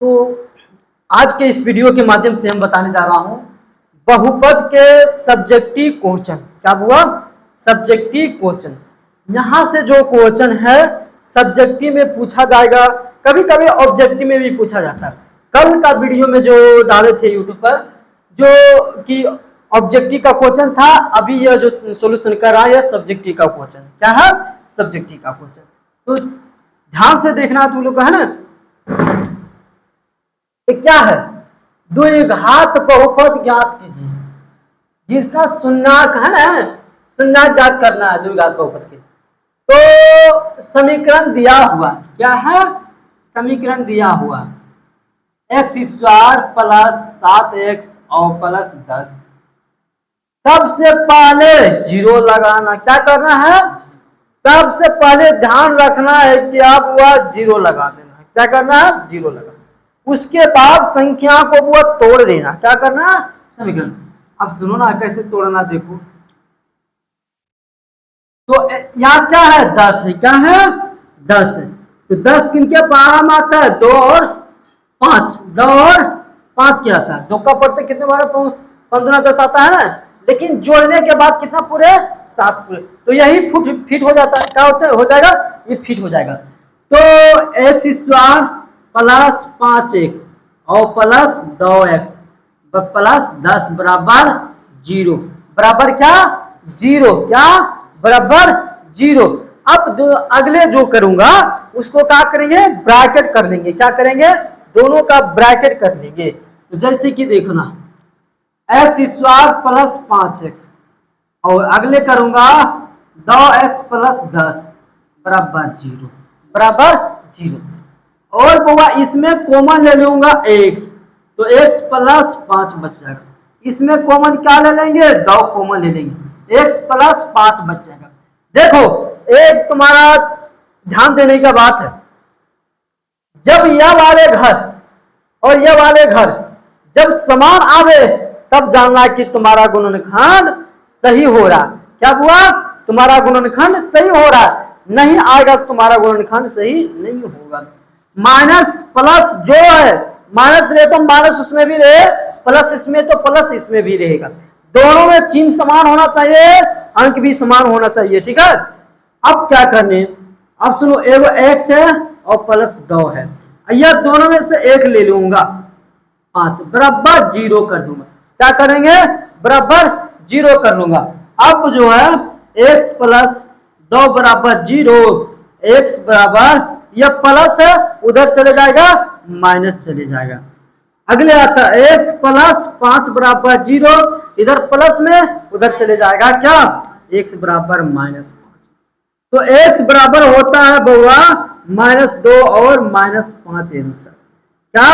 तो आज के इस वीडियो के माध्यम से हम बताने जा रहा हूं बहुपद के सब्जेक्टिव क्वेश्चन। क्या हुआ? Subjective question. यहां से जो क्वेश्चन है सब्जेक्टिव में पूछा जाएगा, कभी कभी ऑब्जेक्टिव में भी पूछा जाता है। कल का वीडियो में जो डाले थे यूट्यूब पर जो कि ऑब्जेक्टिव का क्वेश्चन था, अभी यह जो सॉल्यूशन कर रहा है यह सब्जेक्टिव का क्वेश्चन। क्या है? सब्जेक्टिव का क्वेश्चन। तो ध्यान से देखना तुम लोग का है ना। ये क्या है? द्विघात बहुपद ज्ञात कीजिए, जिसका शून्यांक है ना, शून्यांक ज्ञात करना है द्विघात बहुपद के। तो समीकरण दिया हुआ क्या है? समीकरण दिया हुआ x स्क्वायर प्लस 7x और प्लस 10। सबसे पहले जीरो लगाना। क्या करना है? सबसे पहले ध्यान रखना है कि आप वह जीरो लगा देना है। क्या करना है? जीरो लगा। उसके बाद संख्या को वो तोड़ देना। क्या करना? समीकरण। अब सुनो ना कैसे तोड़ना, देखो। तो यहाँ क्या है? 10 है। क्या है? 10 है। तो 10 किनके पारा में आता है? 2 और 5। 2 और 5 क्या आता है? 2 का पढ़ते कितने बार? 15 10 आता है ना। लेकिन जोड़ने के बाद कितना पूरे? 7 पूरे। तो यही फिट हो जाता है। क्या होता है? हो जाएगा, ये फिट हो जाएगा। तो एक्स स्क्वायर प्लस 5x और प्लस 2x प्लस 10 बराबर 0। बराबर क्या? 0। क्या? बराबर 0। अब अगले जो करूंगा उसको क्या करेंगे? ब्रैकेट कर लेंगे। क्या करेंगे? दोनों का ब्रैकेट कर लेंगे। तो जैसे कि देखना, एक्स स्क्वायर प्लस 5x और अगले करूंगा 2x प्लस 10 बराबर 0। बराबर 0। और बाबा इसमें कॉमन ले लूंगा x, तो x प्लस 5 बच जाएगा। इसमें कॉमन क्या ले लेंगे? 2 कॉमन ले लेंगे, x प्लस 5 बच जाएगा। देखो एक तुम्हारा ध्यान देने का बात है, जब यह वाले घर और यह वाले घर जब समान आवे तब जानना कि तुम्हारा गुणनखंड सही हो रहा। क्या हुआ? तुम्हारा गुणनखंड सही हो रहा। नहीं आएगा तुम्हारा गुणनखंड सही नहीं होगा। माइनस प्लस जो है, माइनस रहे तो माइनस उसमें भी रहे, प्लस इसमें तो प्लस इसमें भी रहेगा। दोनों में चिन्ह समान होना चाहिए, अंक भी समान होना चाहिए। ठीक है। अब क्या करने? अब सुनो, एगो x है और प्लस 2 है, यह दोनों में से एक ले लूंगा 5 बराबर 0 कर दूंगा। क्या करेंगे? बराबर 0 कर लूंगा। अब जो है x प्लस 2 बराबर 0, x बराबर यह प्लस है उधर चले जाएगा, माइनस चले जाएगा। अगले आता है x प्लस 5 बराबर 0, इधर प्लस में उधर चले जाएगा। क्या? x बराबर -5। तो x बराबर होता है बउआ -2 और -5 आंसर। क्या?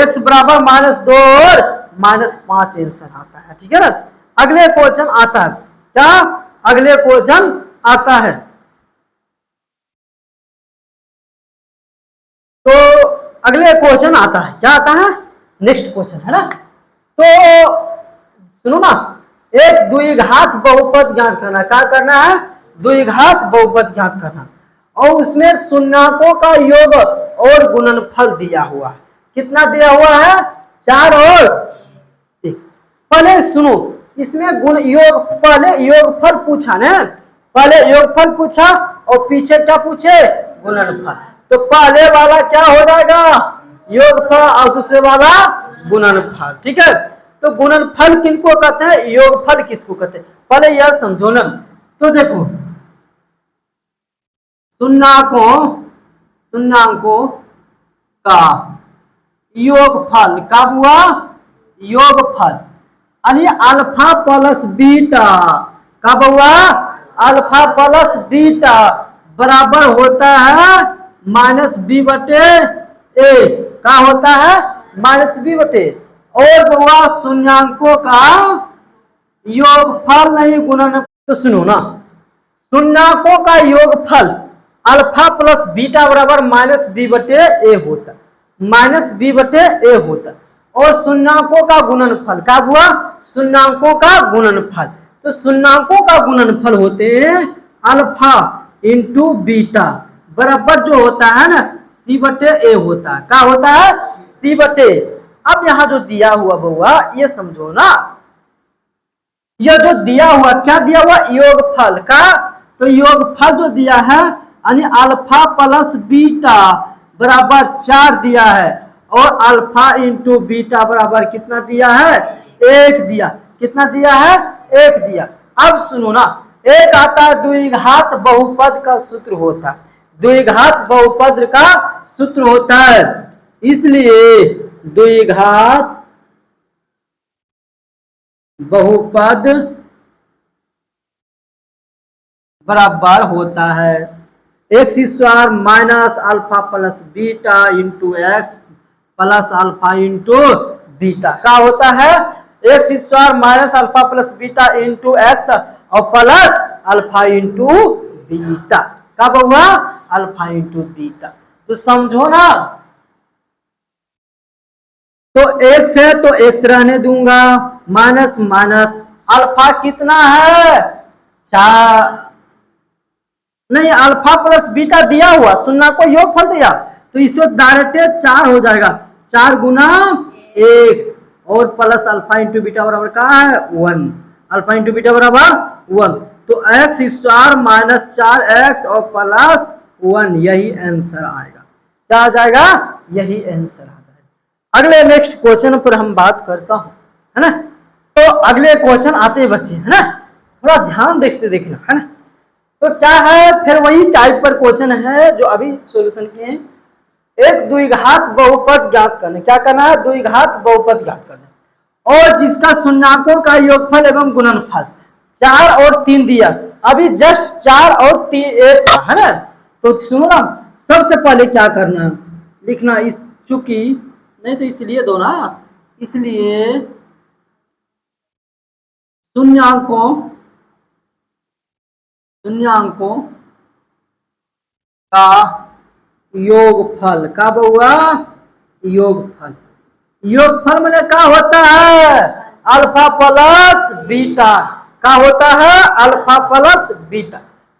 x बराबर -2 और -5 आंसर आता है। ठीक है ना। अगले क्वेश्चन आता है। क्या? अगले क्वेश्चन आता है। तो अगले क्वेश्चन आता है। क्या आता है? नेक्स्ट क्वेश्चन है ना। तो सुनो ना, एक द्विघात बहुपद ज्ञात करना। क्या करना है? द्विघात बहुपद ज्ञात करना, और उसमें शून्यकों का योग और गुणनफल दिया हुआ है। कितना दिया हुआ है? 4 और 1। पहले सुनो, इसमें गुण योग, पहले योगफल पूछा ना, पहले योगफल पूछा और पीछे क्या पूछे? गुणनफल। तो पहले वाला क्या हो जाएगा? योगफल और दूसरे वाला गुणनफल। ठीक है। तो गुणनफल किनको कहते हैं? योगफल किसको कहते हैं? पहले यह समझो ना। तो देखो, शून्याकों का योगफल का हुआ? योगफल यानी अल्फा प्लस बीटा का हुआ? अल्फा प्लस बीटा बराबर होता है -b/a। का होता है? -b/a। और हुआ शून्याकों का योगफल नहीं गुणनफल। तो सुनो ना, शून्याकों का योगफल अल्फा प्लस बीटा बराबर -b/a होता, -b/a होता। और शून्याकों का गुणनफल क्या हुआ? शून्याकों का गुणनफल। तो शून्याकों का गुणनफल होते हैं अल्फा इंटू बीटा बराबर जो होता है ना सी बटे ए होता है। क्या होता है? सी बटे। अब यहाँ जो दिया हुआ बउआ ये समझो ना, यह जो दिया हुआ क्या दिया हुआ? योगफल का। तो योगफल जो दिया है यानी अल्फा प्लस बीटा बराबर 4 दिया है और अल्फा इंटू बीटा बराबर कितना दिया है? 1 दिया। कितना दिया है? 1 दिया। अब सुनो ना, एक आता है द्विघात बहुपद का सूत्र होता है, द्विघात बहुपद का सूत्र होता है, इसलिए द्विघात बहुपद बराबर होता है x square minus alpha plus beta into x plus alpha into beta. क्या होता है? X square minus alpha plus beta into x और प्लस अल्फा इंटू बीटा। कब हुआ? Alpha into beta. तो समझो ना, तो एक्स है तो एक्स रहने दूंगा, माइनस माइनस अल्फा कितना है? 4 नहीं, अल्फा प्लस बीटा दिया हुआ, शून्य को योगफल दिया तो इसमें डायरेक्ट 4 हो जाएगा, 4 गुना एक्स और प्लस अल्फा इंटू बीटा बराबर कहा है? 1। अल्फा इंटू बीटा बराबर 1, तो एक्स स्क्वायर माइनस 4x और प्लस 1, यही आंसर आएगा। क्या आ जाएगा? यही आंसर आ जाएगा। अगले नेक्स्ट क्वेश्चन पर हम बात करता हूं, है ना। तो अगले क्वेश्चन आते बच्चे, है ना, थोड़ा ध्यान देख से देखना, है ना। तो क्या है? फिर वही टाइप पर क्वेश्चन है जो अभी सॉल्यूशन किए हैं। एक द्विघात बहुपद ज्ञात करने, क्या करना है? द्विघात बहुपद ज्ञात करना, और जिसका शून्यकों का योगफल एवं गुणनफल 4 और 3 दिया। अभी जस्ट 4 और 3 एक है ना। तो सुनो ना, सबसे पहले क्या करना, लिखना इस, चूंकि नहीं तो इसलिए दो ना, इसलिए शून्याकों का योगफल। का बउआ? योगफल। योगफल मतलब क्या होता है? Alpha plus beta. क्या होता है? Alpha plus beta.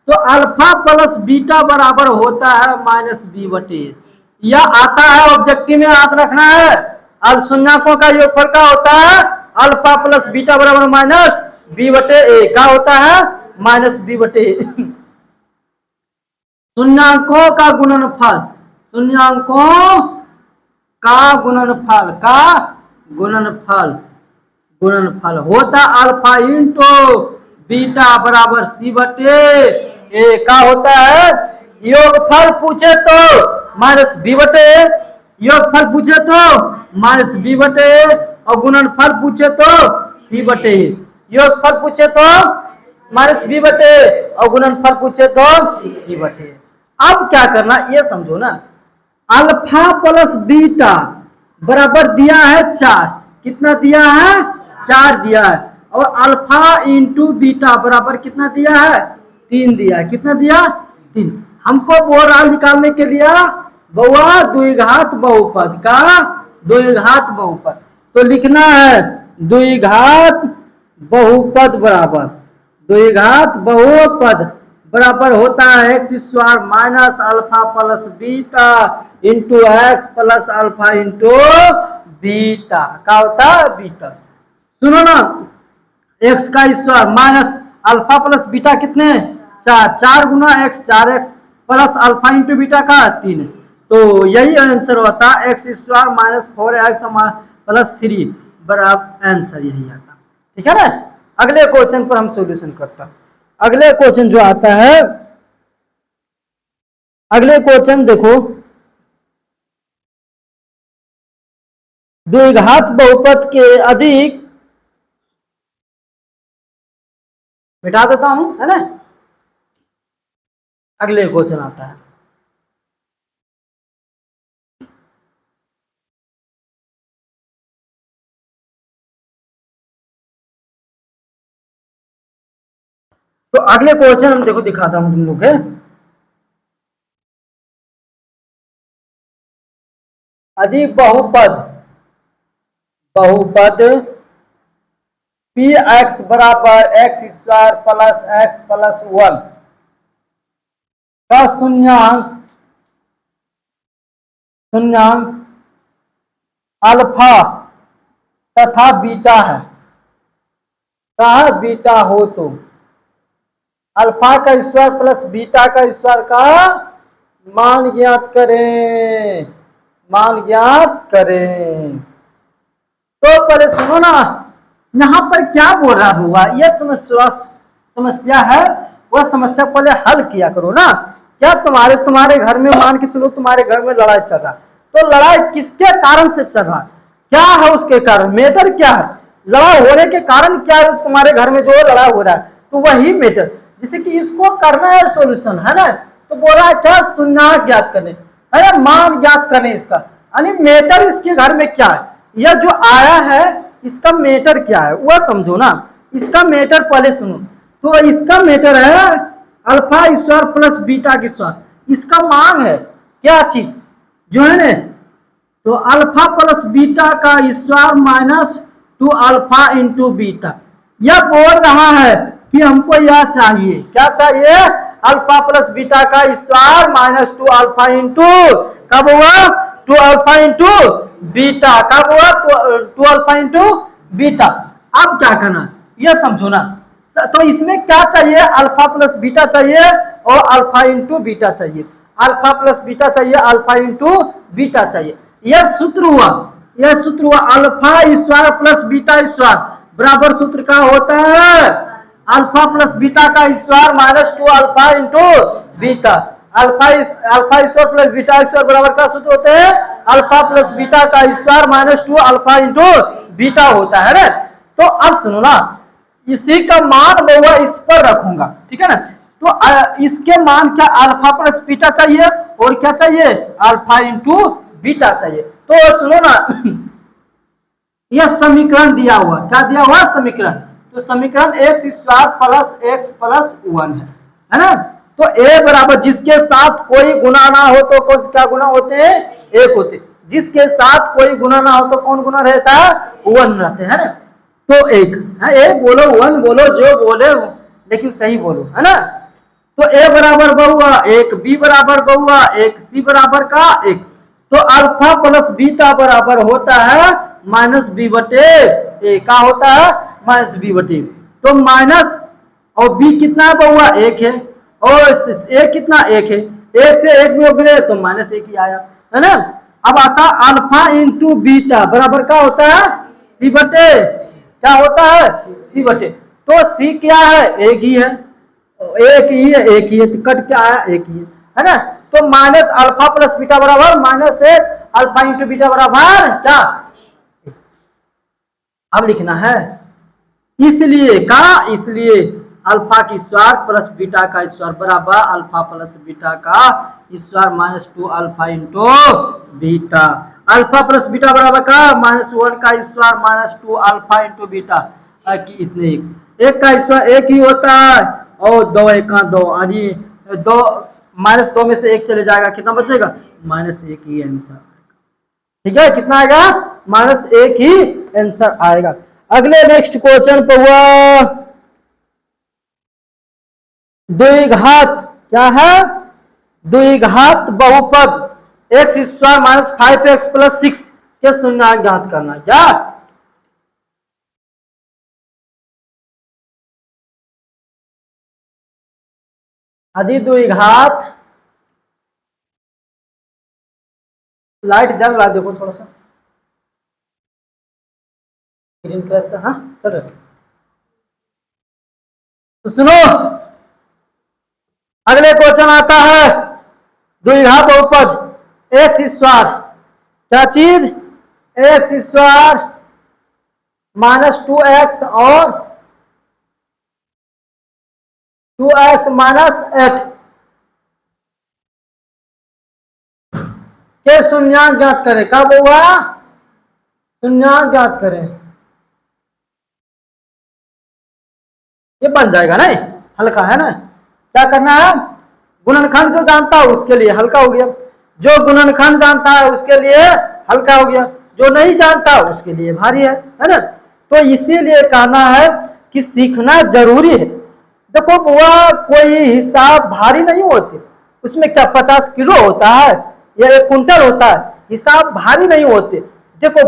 तो अल्फा प्लस बीटा बराबर होता है माइनस बी बटे। यह आता है ऑब्जेक्टिव में, याद रखना है। अब शून्यकों का योगफल क्या होता है? अल्फा प्लस बीटा बराबर माइनस बी बटे ए। क्या होता है? माइनस बी बटे। शून्यकों का गुणनफल, शून्यकों का गुणनफल, का गुणनफल, गुणनफल होता अल्फा इंटू बीटा बराबर सी बटे ए। का होता है? योगफल पूछे तो माइनस बी बटे, योगफल पूछे तो माइनस बी बटे, और गुणनफल पूछे तो सी बटे। योगफल पूछे तो माइनस बी बटे और गुणनफल पूछे तो सी बटे। अब क्या करना ये समझो ना, अल्फा प्लस बीटा बराबर दिया है 4। कितना दिया है? 4 दिया है। और अल्फा इंटू बीटा बराबर कितना दिया है? 3 दिया है। कितना दिया? 3। हमको ओवरऑल निकालने के लिए बउआ द्विघात बहुपद का, द्विघात बहुपद। तो लिखना है द्विघात बहुपद बराबर, द्विघात बहुपद बराबर होता है x square minus alpha plus beta into x plus alpha into beta. क्या होता है? बीटा। सुनो ना, एक्स का square minus alpha plus beta कितने? 4, 4 गुना x 4x plus alpha into beta का 3। तो यही आंसर होता है x square minus 4x plus 3 बराबर आंसर यही आता। ठीक है ना। अगले क्वेश्चन पर हम सॉल्यूशन करता हैं। अगले क्वेश्चन जो आता है, अगले क्वेश्चन देखो, द्विघात बहुपद के अधिक, मिटा देता हूं, है ना। अगले क्वेश्चन आता है, तो अगले क्वेश्चन हम देखो दिखाता हूं तुम लोग के। अधिक बहुपद, बहुपद पी एक्स बराबर x square plus x plus 1 का शून्यांक शून्यांक अल्फा तथा बीटा है, कहा बीटा हो तो अल्फा का स्क्वायर प्लस बीटा का स्क्वायर का मान ज्ञात करें, मान ज्ञात करें। तो पहले सुनो ना, यहां पर क्या बोल रहा हुआ, यह समस्या है, वह समस्या पहले हल किया करो ना। क्या तुम्हारे घर में मान के चलो तुम्हारे घर में लड़ाई चल रहा, तो लड़ाई किसके कारण से चल रहा, क्या है उसके कारण, मैटर क्या है, लड़ाई होने के कारण क्या है, तुम्हारे घर में जो लड़ाई हो रहा है तो वही मैटर, जैसे कि इसको करना है सॉल्यूशन है ना, तो बोल रहा है क्या, शून्यांक ज्ञात करने, अरे मान ज्ञात करने इसका, यानी मैटर इसके घर में क्या है, यह जो आया है इसका मैटर क्या है वह समझो ना। इसका मैटर पहले सुनो, तो इसका मैटर है अल्फा स्क्वायर प्लस बीटा की स्क्वायर, इसका मान है क्या चीज जो है ना, तो अल्फा प्लस बीटा का square minus 2 alpha into beta. यह बोल रहा है कि हमको यह चाहिए, क्या चाहिए, अल्फा प्लस बीटा का स्क्वायर माइनस 2 अल्फा इंटू, कब हुआ 2 अल्फा इंटू बीटा, कब हुआ 2 अल्फा इंटू बीटा। अब क्या करना यह समझो ना, तो इसमें क्या चाहिए, अल्फा प्लस बीटा चाहिए और अल्फा इंटू बीटा चाहिए, अल्फा प्लस बीटा चाहिए, अल्फा इंटू बीटा चाहिए। यह सूत्र हुआ, यह सूत्र हुआ alpha square plus beta square बराबर सूत्र का होता है अल्फा प्लस बीटा का square minus 2 alpha into beta. Alpha square plus beta square बराबर का सूत्र होते हैं अल्फा प्लस बीटा का square minus 2 alpha into beta होता है ना। तो अब सुनो ना, इसी का मान मैं इस पर रखूंगा, ठीक है ना, तो इसके मान क्या, अल्फा प्लस बीटा चाहिए और क्या चाहिए, अल्फा इंटू बीटा चाहिए। तो सुनो ना, यह समीकरण दिया हुआ, क्या दिया हुआ समीकरण, तो समीकरण x square plus x plus 1 है ना। तो ए बराबर जिसके साथ कोई गुना ना हो तो कौन क्या गुना होते हैं, एक होते, जिसके साथ कोई गुना ना हो तो कौन गुना रहता है, 1 रहते हैं ना। तो एक है, ए बोलो 1 बोलो जो बोले लेकिन सही बोलो है ना। तो ए बराबर बहुआ एक, बी बराबर बहुआ एक, सी बराबर का एक, तो अल्फा प्लस बीटा बराबर होता है माइनस बी बटे ए, का होता है माइनस बी बटे। तो माइनस और बी कितना है बहुआ एक है, और ए कितना एक है, एक से एक में उगले तो माइनस एक ही आया है ना। अब आता अल्फा इंटू बीटा बराबर का होता है सी बटे, क्या होता है सी बटे। तो सी क्या है, एक ही है, एक ही है, एक ही है, तो कट क्या आया एक ही है ना। तो माइनस अल्फा प्लस बीटा बराबर माइनस एक, अल्फा इंटू बीटा बराबर क्या, अब लिखना है इसलिए का, इसलिए अल्फा की स्क्वायर प्लस बीटा का स्क्वायर बराबर अल्फा प्लस बीटा का square minus 2 alpha into beta. Alpha plus beta बराबर का माइनस 1 का square minus 2 alpha into beta की इतने एक का स्क्वायर एक ही होता है और 2 एक का 2, यानी 2 माइनस 2 में से एक चले जाएगा, कितना बचेगा माइनस एक ही आंसर, ठीक है, कितना आएगा माइनस एक ही आंसर आएगा। अगले नेक्स्ट क्वेश्चन पे हुआ द्विघात, क्या है द्विघात बहुपद x square minus 5x plus 6 के शून्यांक ज्ञात करना। क्या यदि द्विघात, लाइट जल रहा है देखो थोड़ा सा ग्रीन कलर का, हाँ चलो तो सुनो अगले क्वेश्चन आता है द्विघात बहुपद एक्स स्क्वायर, क्या चीज एक्स स्क्वायर माइनस 2x और 2x माइनस 8 के शून्यांक ज्ञात करें। कब हुआ शून्यांक ज्ञात करें, ये बन जाएगा नहीं, हल्का है ना। क्या करना है, गुणनखंड जो जानता है उसके लिए हल्का हो गया, जो गुणनखंड जानता है उसके लिए हल्का हो गया, जो नहीं जानता उसके लिए भारी है ना। तो इसीलिए कहना है कि सीखना जरूरी है। देखो वह कोई हिसाब भारी नहीं होती, उसमें क्या 50 किलो होता है या 1 कुंटल होता है, हिसाब भारी नहीं होते। देखो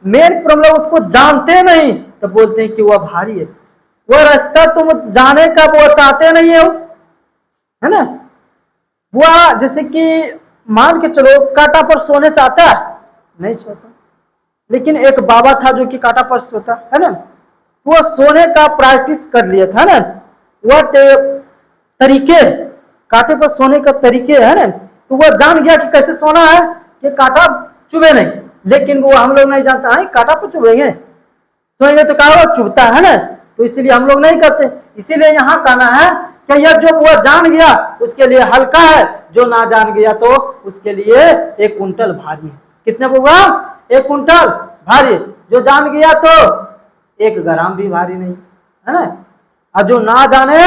मेन प्रॉब्लम उसको जानते नहीं तो बोलते हैं कि वह भारी है। वो रास्ता तुम जाने का वो चाहते नहीं हो, है ना। वो जैसे कि मान के चलो कांटा पर सोने चाहता है, नहीं सोता। लेकिन एक बाबा था जो कि कांटा पर सोता, है ना। वो सोने का प्रैक्टिस कर लिया था ना, वो तरीके कांटे पर सोने का तरीके है ना, तो वो जान गया कि कैसे सोना है कि कांटा चुभे नहीं। लेकिन वो हम लोग नहीं जानता है कांटा पर चुभेंगे, सोएंगे तो क्या चुभता है ना, तो इसीलिए हम लोग नहीं करते। इसीलिए यहाँ कहना है कि यह जो वो जान गया उसके लिए हल्का है, जो ना जान गया तो उसके लिए 1 कुंटल भारी है। कितने होगा? 1 कुंटल भारी। जो जान गया तो 1 ग्राम भी भारी नहीं, है ना। और जो ना जाने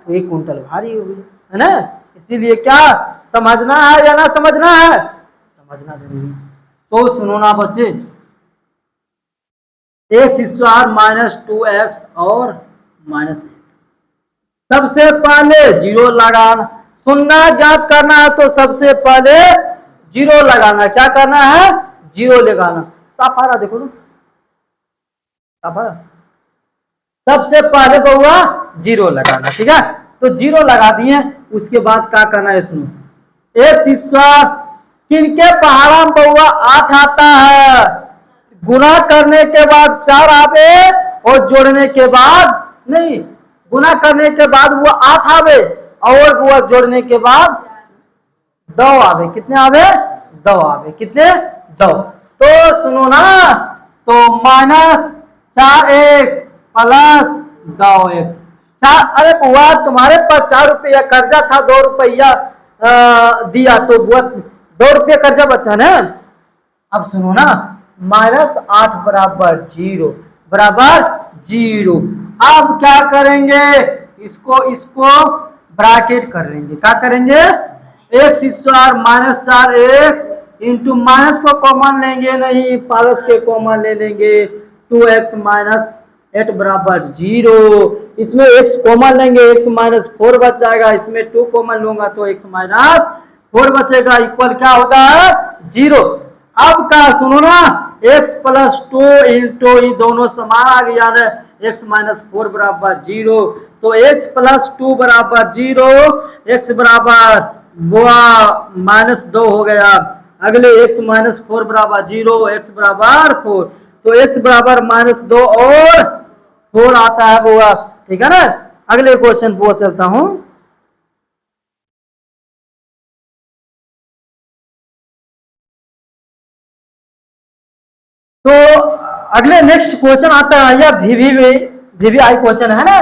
तो 1 कुंटल भारी हो गई, है ना। इसीलिए क्या समझना है या ना समझना है? समझना जरूरी। तो सुनो ना बच्चे, x² - 2x और -8। सबसे पहले जीरो लगाना, सुनना ज्ञात करना है तो सबसे पहले जीरो लगाना। क्या करना है? जीरो लगाना। साफ आ रहा देखो ना, साफ आ रहा। सबसे पहले बहुआ जीरो लगाना, ठीक है। तो जीरो लगा दिए, उसके बाद क्या करना है सुनो। x² किनके पहाड़ा में बहुआ 8 आता है, गुना करने के बाद 4 आवे और जोड़ने के बाद नहीं, गुना करने के बाद वो 8 आवे और वो जोड़ने के बाद 2 आवे। कितने आवे? 2 आवे। कितने? 2। तो सुनो ना, तो -4x प्लस 2x। अरे बुआ तुम्हारे पास 4 रुपया कर्जा था, 2 रुपया दिया तो वो 2 रुपया कर्जा बचा ना। अब सुनो ना, -8 बराबर 0 बराबर 0। अब क्या करेंगे? इसको ब्रैकेट कर लेंगे। क्या करेंगे? x² -4x इंटू माइनस को कॉमन लेंगे नहीं, प्लस के कॉमन ले लेंगे। 2x - 8 बराबर 0। इसमें x कॉमन लेंगे, x - 4 बच जाएगा। इसमें 2 कॉमन लूंगा तो x - 4 बचेगा। इक्वल क्या होता है? 0। अब का सुनो ना, x + 2 इंटू ये दोनों समान आ गया ना, x - 4 बराबर 0। तो x + 2 बराबर 0, x बराबर -2 हो गया। अगले x - 4 बराबर 0, x बराबर 4। तो x बराबर -2 और 4 आता है बुआ, ठीक है ना। अगले क्वेश्चन पर चलता हूं। तो अगले नेक्स्ट क्वेश्चन आता है, यह वीवीआई क्वेश्चन है ना।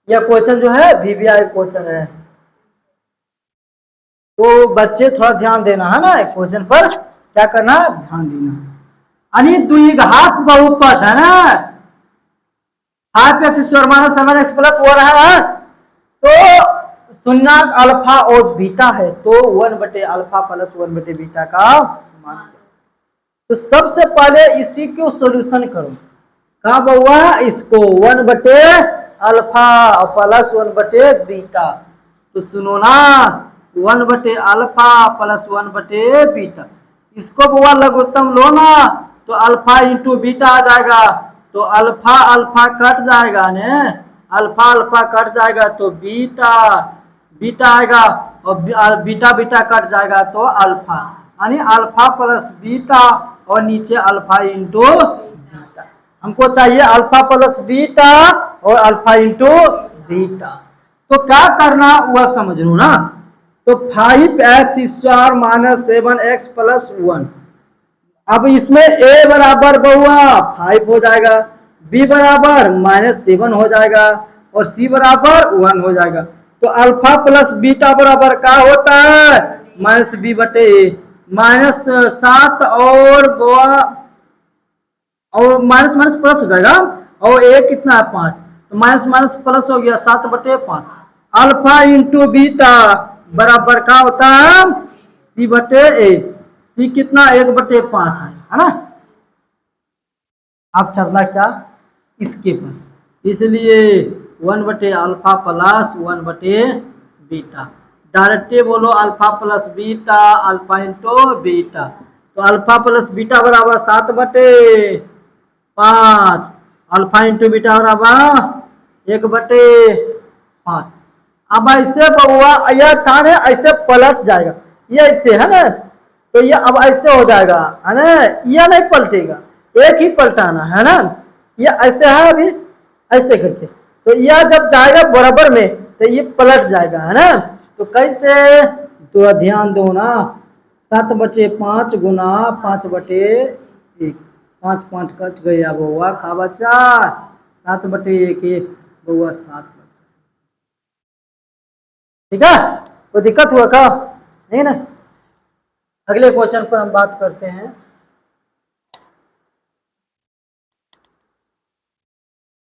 यह क्वेश्चन जो है वीवीआई क्वेश्चन है, तो बच्चे थोड़ा ध्यान देना है ना क्वेश्चन पर। क्या करना? ध्यान देना। अनि द्विघात बहुपद है ना, 5x² - 7x प्लस हो रहा है, तो शून्यक अल्फा और बीटा है, तो 1/α + 1/बीटा का मान। तो सबसे पहले इसी को सॉल्यूशन करो। कहा बहुआ? इसको 1/α प्लस 1/बीटा। तो सुनो ना, 1/α प्लस 1/बीटा, इसको बुआ लघुत्तम लो ना, तो अल्फा इंटू बीटा आ जाएगा। तो अल्फा अल्फा कट जाएगा ने, अल्फा अल्फा कट जाएगा तो बीटा बीटा आएगा, और बीटा बीटा कट जाएगा तो अल्फा, यानी अल्फा प्लस बीटा और नीचे अल्फा इंटू बीटा। हमको चाहिए अल्फा प्लस बीटा और अल्फा इंटू बीटा। तो क्या करना वह समझ लो ना। तो 5x² - 7x + 1। अब इसमें a बराबर बहुआ 5 हो जाएगा, b बराबर -7 हो जाएगा और c बराबर 1 हो जाएगा। तो अल्फा प्लस बीटा बराबर क्या होता है? -b/a। -7 और माइनस माइनस प्लस हो जाएगा, और a कितना है? 5। तो माइनस माइनस प्लस हो गया 7/5। अल्फा इंटू बीटा बराबर क्या होता है? c/a। c कितना? 1/5 है ना। अब चलना क्या इसके पर, इसलिए 1/α प्लस 1/बीटा। डायरेक्ट बोलो alpha plus beta, alpha into beta. तो अल्फा प्लस बीटा बराबर 7/5, अल्फा इंटू बीटा बराबर 1/5। अब ऐसे बउआ यह स्थान है ऐसे पलट जाएगा, ये ऐसे है ना, तो ये अब ऐसे हो जाएगा है ना, यह नहीं पलटेगा, एक ही पलटाना है ना, ये ऐसे है अभी ऐसे करके, तो यह जब जाएगा बराबर में तो ये पलट जाएगा है ना। तो कैसे, तो ध्यान दो ना, 7/5 गुना 5/1, 5 5 कट गया बउआ, का बचा 7/1, बउआ 7 बचा। ठीक है, कोई दिक्कत हुआ का नहीं ना। अगले क्वेश्चन पर हम बात करते हैं।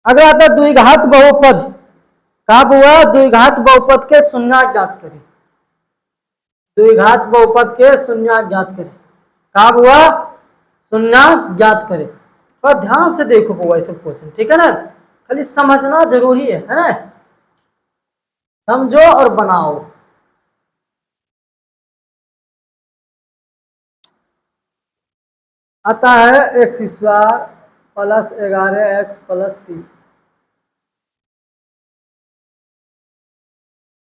अगर आता द्विघात बहुपद, का हुआ द्विघात बहुपद के शून्यांक ज्ञात करें, द्विघात बहुपद के शून्यांक ज्ञात करें, का हुआ शून्यांक ज्ञात करें। पर ध्यान से देखो हुआ सब क्वेश्चन, ठीक है ना, खाली समझना जरूरी है ना, समझो और बनाओ। आता है x² प्लस 11x प्लस 30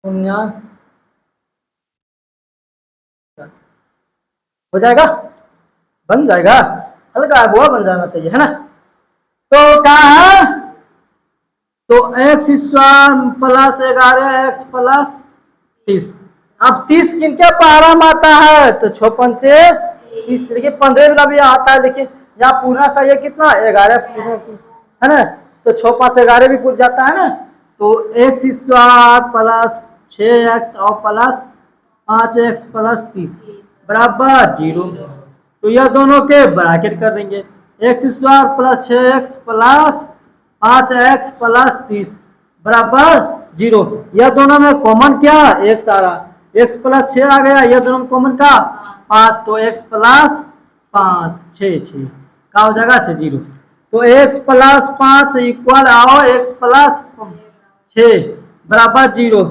शून्यांक हो जाएगा, बन जाएगा, हल्का हुआ बन जाना चाहिए है ना। तो क्या है, तो x² प्लस 11x प्लस 30, अब 30 किनके पारा में आता है, तो 6 पंचे 30, देखिए 15 वाला भी आता है, लेकिन यहाँ पूरा था ये कितना 11 है ना, तो 6 5 11 भी पूछ जाता है ना। तो x² प्लस 6x और प्लस 5x प्लस 30 बराबर 0, तो यह दोनों के ब्रैकेट कर देंगे, x² plus 6x plus 5x plus 30 बराबर 0, यह दोनों में कॉमन क्या x आ रहा, x प्लस 6 आ गया, यह दोनों में कॉमन का 5, तो x प्लस 5 6 का हो जाएगा 6 0, तो x प्लस 5 इक्वल आओ x प्लस 6 बराबर 0,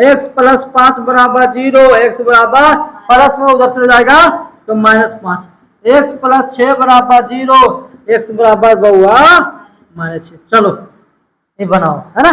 x प्लस 5 बराबर 0, x बराबर प्लस में उधर से जाएगा तो -5, x प्लस 6 बराबर 0, x बराबर बउआ -6। चलो ये बनाओ है ना।